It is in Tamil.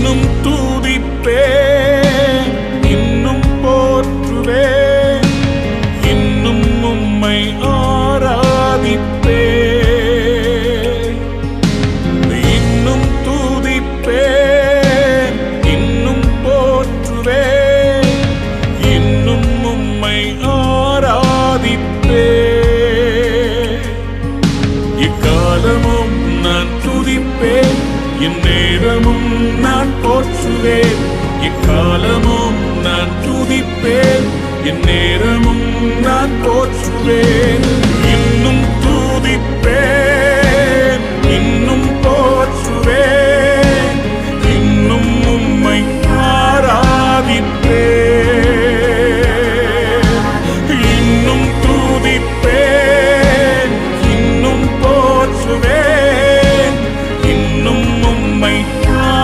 இன்னும் துதிப்பேன், இன்னும் போற்றுவேன், இன்னும் உம்மை ஆராதிப்பேன். இன்னும் துதிப்பேன், இன்னும் போற்றுவேன், இன்னும் உம்மை ஆராதிப்பேன். எக்காலமும் நான் துதிப்பேன், எந்நேரமும் நான் போற்றுவேன். எக்காலமும் நான் துதிப்பேன், எந்நேரமும் நான் போற்றுவேன். இன்னும்